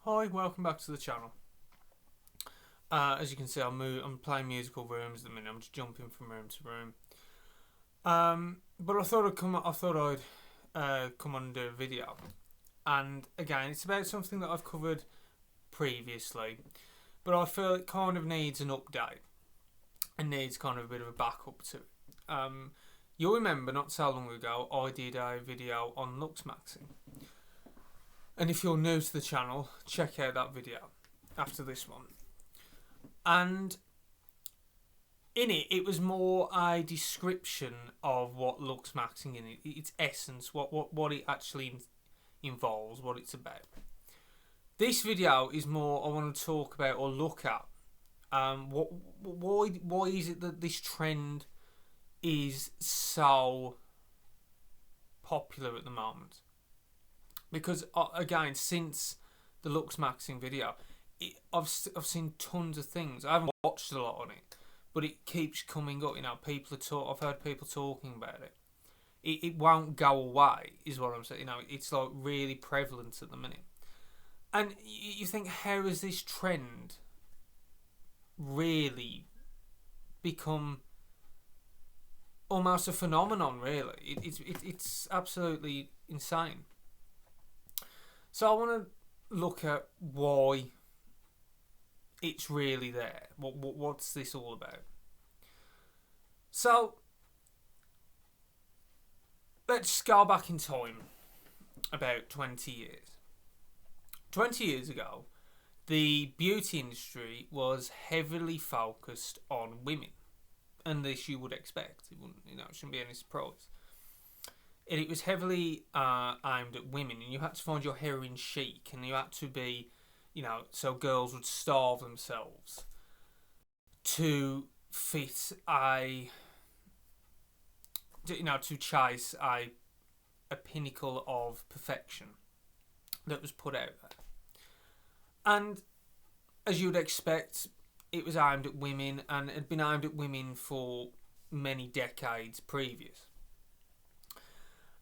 Hi, welcome back to the channel. As you can see, I'm playing musical rooms at the minute. I'm just jumping from room to room. But I thought I'd come on and do a video. And again, it's about something that I've covered previously, but I feel it kind of needs an update and needs kind of a bit of a backup to it. You'll remember not so long ago I did a video on Looksmaxing. And if you're new to the channel, check out that video after this one. And in it, it was more a description of what Looksmaxing in it, its essence, what it actually involves, what it's about. This video is more I want to talk about or look at why is it that this trend is so popular at the moment? Because again, since the Looksmaxing video, I've seen tons of things. I haven't watched a lot on it, but it keeps coming up. I've heard people talking about it. It won't go away, is what I'm saying. It's like really prevalent at the minute. And you think, how has this trend really become almost a phenomenon? Really, it's absolutely insane. So I want to look at why it's really there. What's this all about? So let's go back in time about 20 years. 20 years ago, the beauty industry was heavily focused on women, and this you would expect. It shouldn't be any surprise. It was heavily aimed at women, and you had to find your heroine chic, and you had to be, so girls would starve themselves to fit to chase a pinnacle of perfection that was put out there. And as you would expect, it was aimed at women, and it had been aimed at women for many decades previous.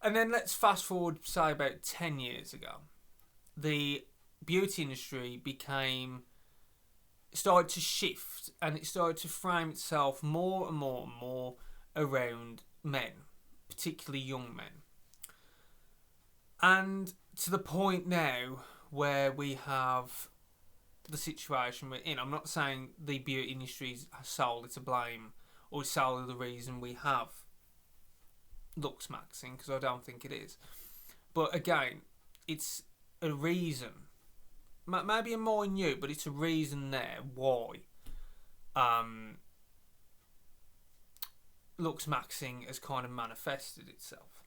And then let's fast forward, say, about 10 years ago. The beauty industry started to shift, and it started to frame itself more and more and more around men, particularly young men. And to the point now where we have the situation we're in. I'm not saying the beauty industry is solely to blame or solely the reason we have Looksmaxing, because I don't think it is. But again, it's a reason, maybe a minute, but it's a reason there why Looksmaxing has kind of manifested itself.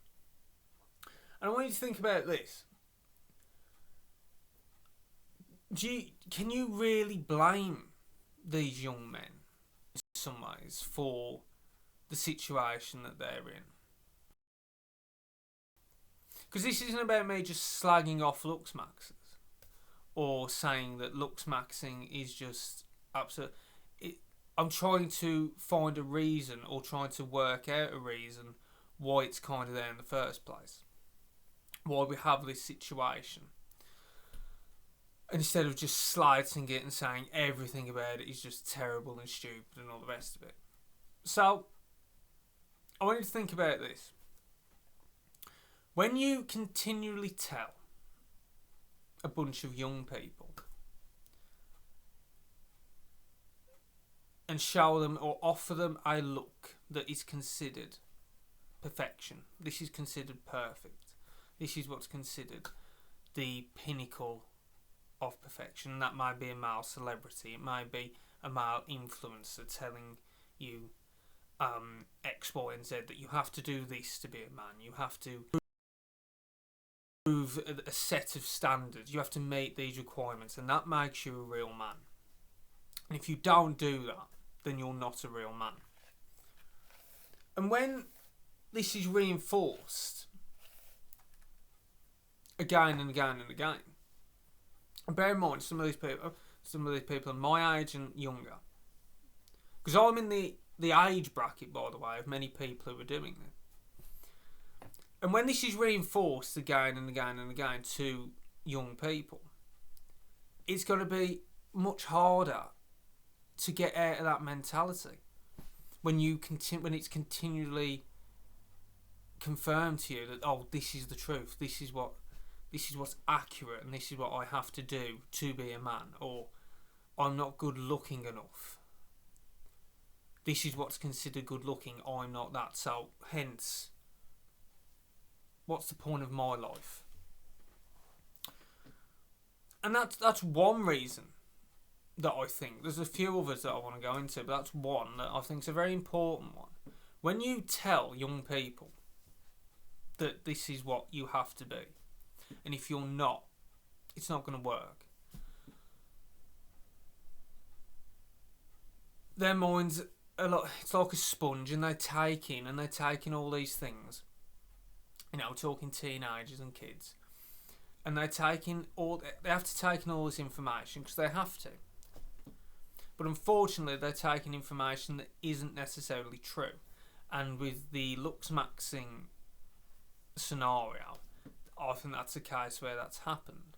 And I want you to think about this. Can you really blame these young men in some ways for the situation that they're in? Because this isn't about me just slagging off Looksmaxers or saying that Looksmaxing is just absolute. I'm trying to find a reason or trying to work out a reason why it's kind of there in the first place. Why we have this situation. Instead of just slicing it and saying everything about it is just terrible and stupid and all the rest of it. So, I want you to think about this. When you continually tell a bunch of young people and show them or offer them a look that is considered perfection, this is considered perfect, this is what's considered the pinnacle of perfection. That might be a male celebrity, it might be a male influencer telling you X, Y, and Z, that you have to do this to be a man, you have to prove a set of standards, you have to meet these requirements, and that makes you a real man. And if you don't do that, then you're not a real man. And when this is reinforced again and again and again, and bear in mind some of these people are my age and younger, because I'm in the age bracket, by the way, of many people who are doing this. And when this is reinforced again and again and again to young people, it's going to be much harder to get out of that mentality when it's continually confirmed to you that, oh, this is the truth, this is what's accurate, and this is what I have to do to be a man, or I'm not good looking enough. This is what's considered good looking. I'm not that, so hence, what's the point of my life? And that's one reason that I think. There's a few others that I want to go into, but that's one that I think is a very important one. When you tell young people that this is what you have to be, and if you're not, it's not going to work. Their minds it's like a sponge, and they're taking all these things. Talking teenagers and kids, and they have to take in all this information because they have to. But unfortunately, they're taking information that isn't necessarily true. And with the Looksmaxing scenario, I think that's a case where that's happened,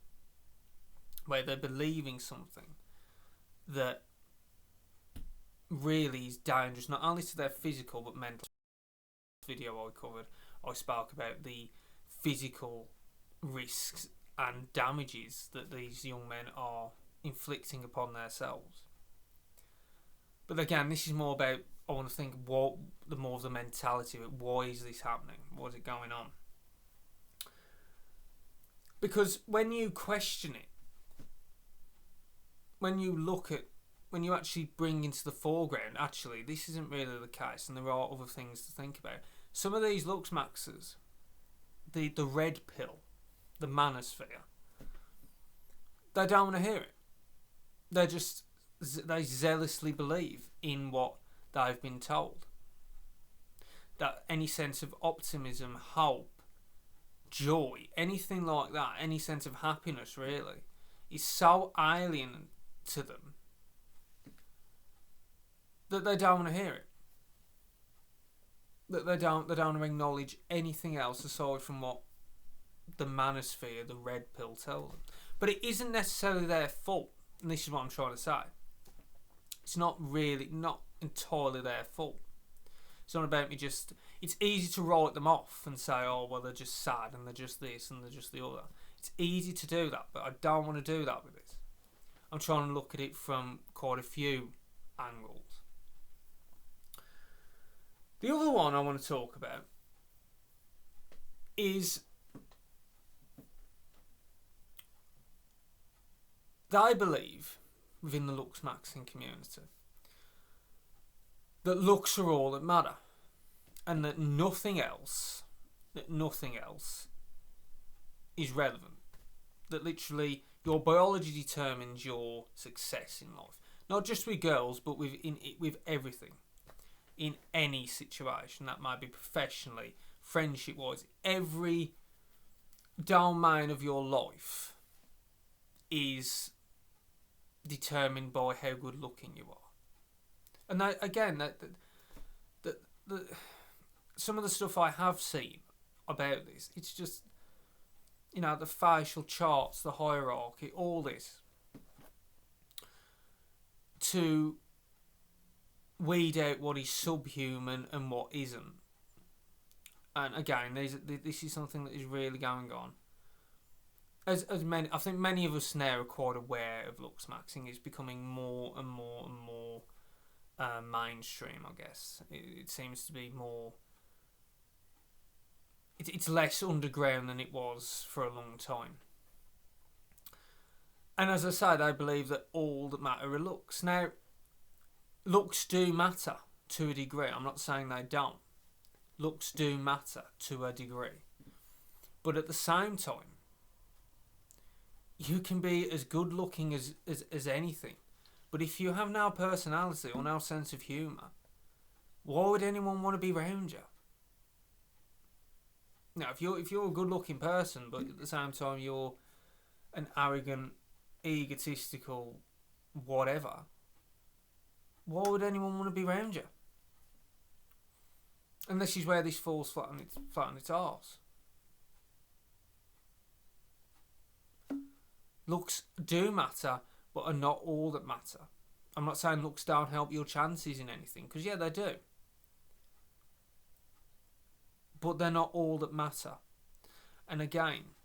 where they're believing something that really is dangerous, not only to their physical but mental. Video I spoke about the physical risks and damages that these young men are inflicting upon themselves. But again, this is more about, I want to think more of the mentality of it. Why is this happening? What is it going on? Because when you question it, when you actually bring into the foreground, actually, this isn't really the case, and there are other things to think about. Some of these Looksmaxers, the red pill, the manosphere, they don't want to hear it. They zealously believe in what they've been told. That any sense of optimism, hope, joy, anything like that, any sense of happiness really, is so alien to them that they don't want to hear it. That they don't want to acknowledge anything else aside from what the manosphere, the red pill, tell them. But it isn't necessarily their fault, and this is what I'm trying to say. It's not entirely their fault. It's not about me just... It's easy to write them off and say, oh, well, they're just sad, and they're just this, and they're just the other. It's easy to do that, but I don't want to do that with this. I'm trying to look at it from quite a few angles. The other one I want to talk about is they believe within the Looksmaxing community that looks are all that matter, and that nothing else is relevant. That literally your biology determines your success in life, not just with girls, but with everything. In any situation, that might be professionally, friendship-wise, every domain of your life is determined by how good looking you are. And that, again, some of the stuff I have seen about this, it's just, the facial charts, the hierarchy, all this, to weed out what is subhuman and what isn't. And again, this is something that is really going on. I think many of us now are quite aware of Looksmaxing. It's becoming more and more and more mainstream, I guess. It seems to be more... It's less underground than it was for a long time. And as I said, I believe that all that matter are looks. Now, looks do matter to a degree. I'm not saying they don't. Looks do matter to a degree. But at the same time, you can be as good looking as anything. But if you have no personality or no sense of humour, why would anyone want to be around you? Now, if you're a good looking person, but at the same time you're an arrogant, egotistical, whatever, why would anyone want to be around you? And this is where this falls flat on its arse. Looks do matter, but are not all that matter. I'm not saying looks don't help your chances in anything, because yeah, they do. But they're not all that matter. And again,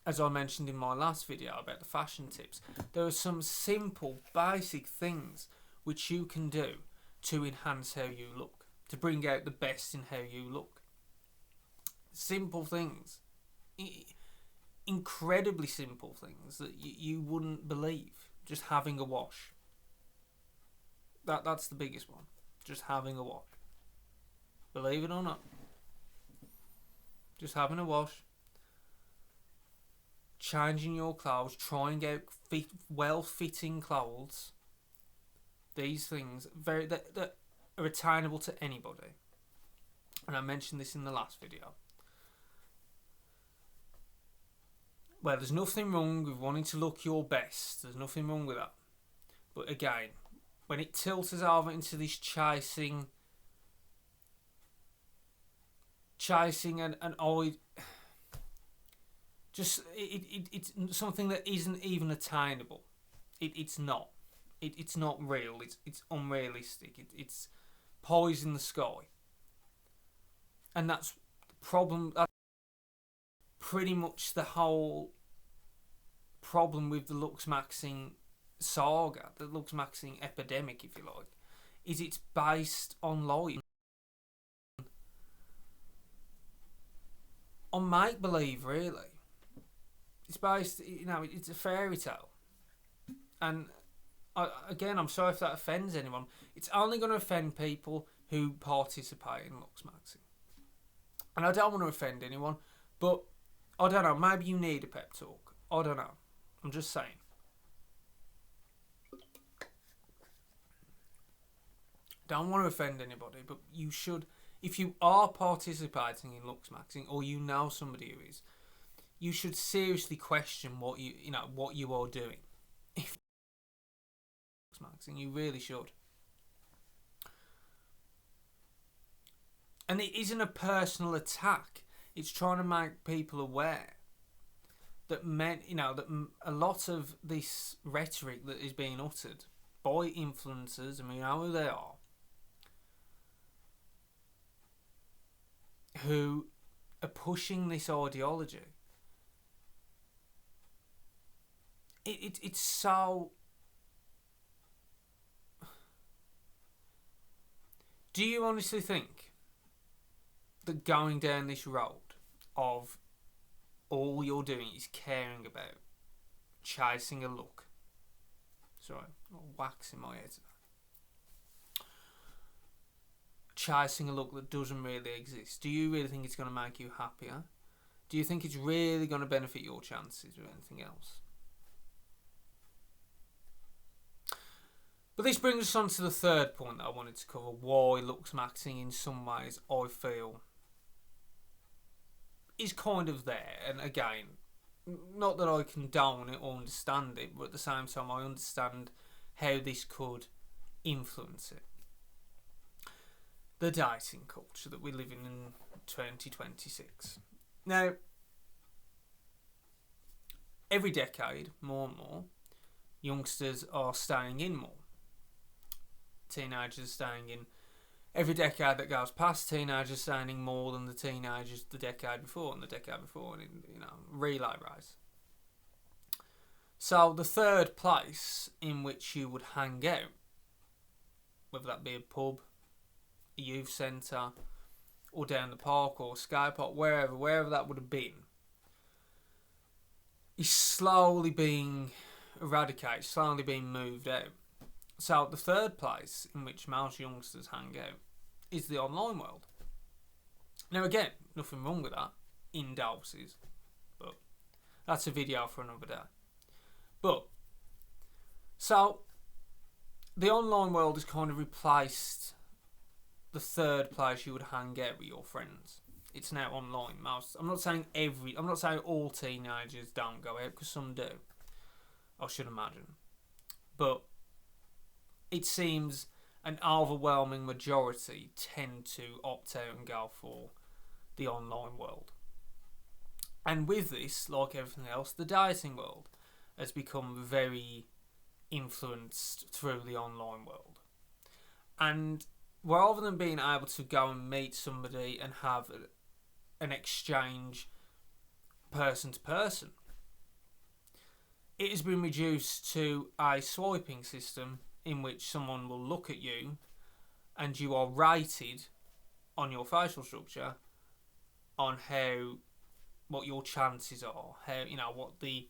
as I mentioned in my last video about the fashion tips, there are some simple, basic things which you can do to enhance how you look, to bring out the best in how you look. Simple things. Incredibly simple things that you wouldn't believe. Just having a wash. That's the biggest one. Just having a wash. Believe it or not. Just having a wash. Changing your clothes. Trying out well-fitting clothes. These things that are attainable to anybody. And I mentioned this in the last video. Well, there's nothing wrong with wanting to look your best. There's nothing wrong with that. But again, when it tilts us over into this chasing and I just it's something that isn't even attainable. It's not. It's not real. It's unrealistic. It's pie in the sky. And that's the problem. That's pretty much the whole problem with the Looksmaxing saga, the Looksmaxing epidemic, if you like, is it's based on lies, on make believe. Really, it's based. It's a fairy tale. And again, I'm sorry if that offends anyone. It's only going to offend people who participate in Looksmaxing. And I don't want to offend anyone, but I don't know. Maybe you need a pep talk. I don't know. I'm just saying. Don't want to offend anybody, but you should, if you are participating in Looksmaxing, or you know somebody who is, you should seriously question what you are doing. If Looksmaxing, you really should. And it isn't a personal attack. It's trying to make people aware that that a lot of this rhetoric that is being uttered by influencers, and we know who they are, who are pushing this ideology. It's so. Do you honestly think that going down this road of all you're doing is caring about chasing a look? Sorry, I'm waxing my head. Chasing a look that doesn't really exist. Do you really think it's going to make you happier? Do you think it's really going to benefit your chances or anything else? But this brings us on to the third point that I wanted to cover. Why Looksmaxing in some ways I feel is kind of there. And again, not that I condone it or understand it, but at the same time I understand how this could influence it. The dating culture that we live in 2026. Now, every decade, more and more, youngsters are staying in more. Teenagers are staying in. Every decade that goes past, teenagers staying in more than the teenagers the decade before and the decade before, and relay race. So the third place in which you would hang out, whether that be a pub, a youth centre, or down the park, or skate park, wherever that would have been, is slowly being eradicated, slowly being moved out. So the third place in which most youngsters hang out is the online world. Now again, nothing wrong with that, in doses, but that's a video for another day. But, so, the online world has kind of replaced the third place you would hang out with your friends. It's now online. I'm not saying all teenagers don't go out, because some do, I should imagine. But it seems an overwhelming majority tend to opt out and go for the online world. And with this, like everything else, the dieting world has become very influenced through the online world. And rather than being able to go and meet somebody and have an exchange person to person, it has been reduced to a swiping system in which someone will look at you and you are rated on your facial structure on what your chances are, what the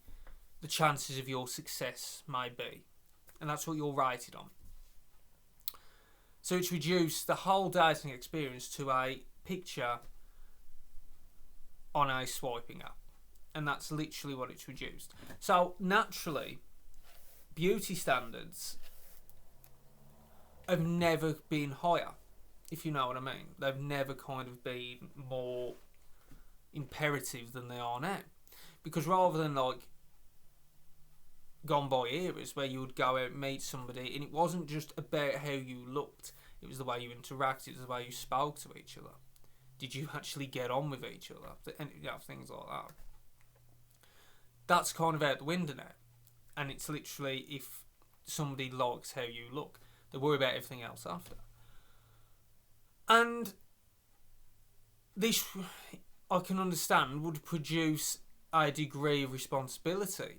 chances of your success may be. And that's what you're rated on. So it's reduced the whole dating experience to a picture on a swiping app. And that's literally what it's reduced. So naturally, beauty standards have never been higher, if you know what I mean. They've never kind of been more imperative than they are now. Because rather than like gone by eras where you would go out and meet somebody and it wasn't just about how you looked, it was the way you interacted, it was the way you spoke to each other. Did you actually get on with each other? And things like that. That's kind of out the window now. And it's literally, if somebody likes how you look, they worry about everything else after. And this, I can understand, would produce a degree of responsibility.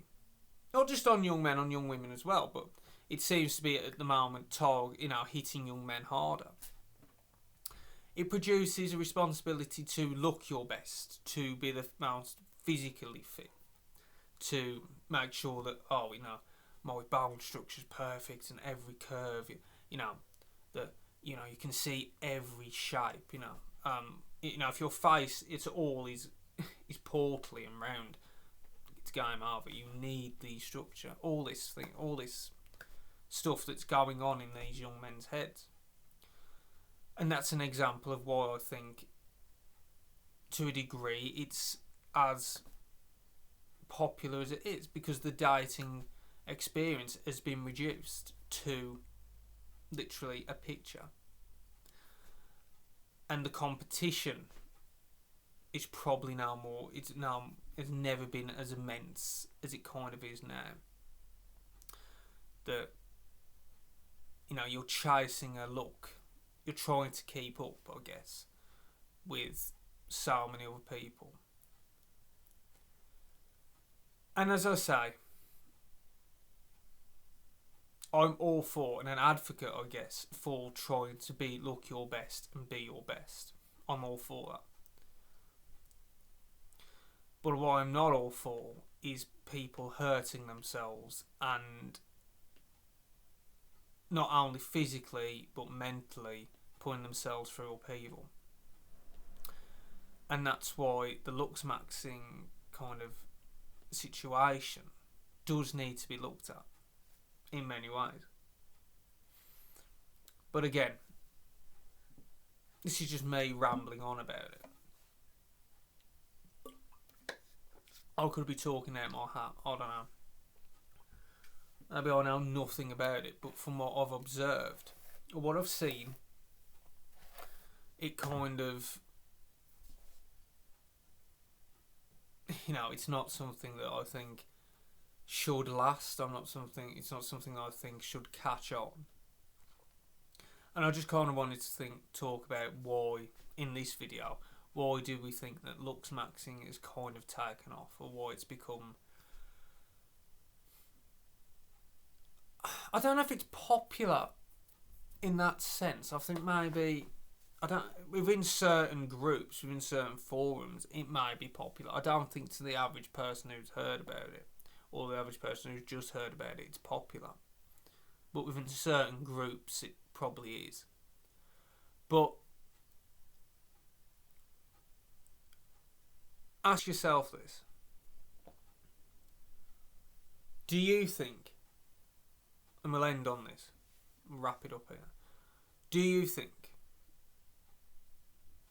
Not just on young men, on young women as well, but it seems to be at the moment hitting young men harder. It produces a responsibility to look your best, to be the most physically fit, to make sure that my bone structure is perfect and every curve, that you can see every shape. If your face is portly and round, it's game over. You need the structure, all this stuff that's going on in these young men's heads. And that's an example of why I think, to a degree, it's as popular as it is, because the dating experience has been reduced to literally a picture. And the competition is probably it's never been as immense as it kind of is now. That, you're chasing a look. You're trying to keep up, I guess, with so many other people. And as I say, I'm all for, and an advocate, I guess, for trying to look your best and be your best. I'm all for that. But what I'm not all for is people hurting themselves and not only physically but mentally putting themselves through upheaval. And that's why the Looksmaxing kind of situation does need to be looked at in many ways. But again, this is just me rambling on about it. I could be talking out my hat, I don't know. Maybe I know nothing about it, but from what I've observed, or what I've seen, it kind of, it's not something that I think should last. It's not something I think should catch on. And I just kind of wanted to talk about why, in this video, why do we think that Looksmaxing is kind of taken off, or why it's become, I don't know if it's popular in that sense. I think maybe, within certain groups, within certain forums, it may be popular. I don't think to the average person who's heard about it, or the average person who's just heard about it, it's popular. But within certain groups, it probably is. But ask yourself this. Do you think, and we'll end on this, wrap it up here, do you think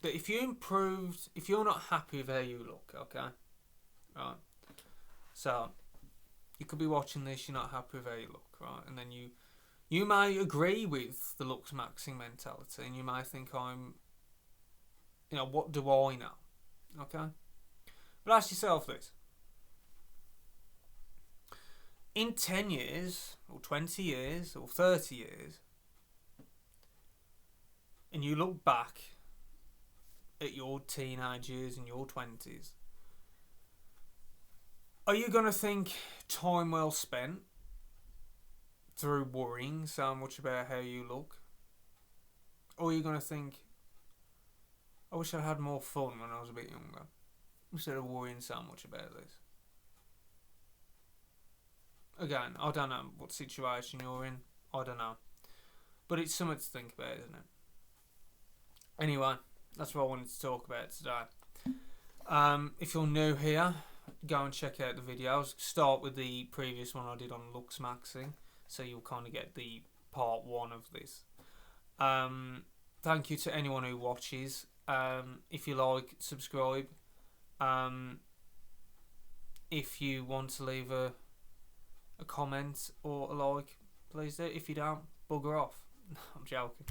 that if you're not happy with how you look, okay, right, so you could be watching this, you're not happy with how you look, right, and then you may agree with the Looksmaxing mentality, and you may think, what do I know, okay, But ask yourself this. In 10 years, or 20 years, or 30 years, and you look back at your teenage years and your 20s, are you going to think time well spent through worrying so much about how you look? Or are you going to think, I wish I had more fun when I was a bit younger, instead of worrying so much about this? Again, I don't know what situation you're in. I don't know. But it's something to think about, isn't it? Anyway, that's what I wanted to talk about today. If you're new here, go and check out the videos. Start with the previous one I did on Looksmaxing, so you'll kind of get the part 1 of this. Thank you to anyone who watches. If you like, subscribe. If you want to leave a comment or a like, please do. If you don't, bugger off. I'm joking.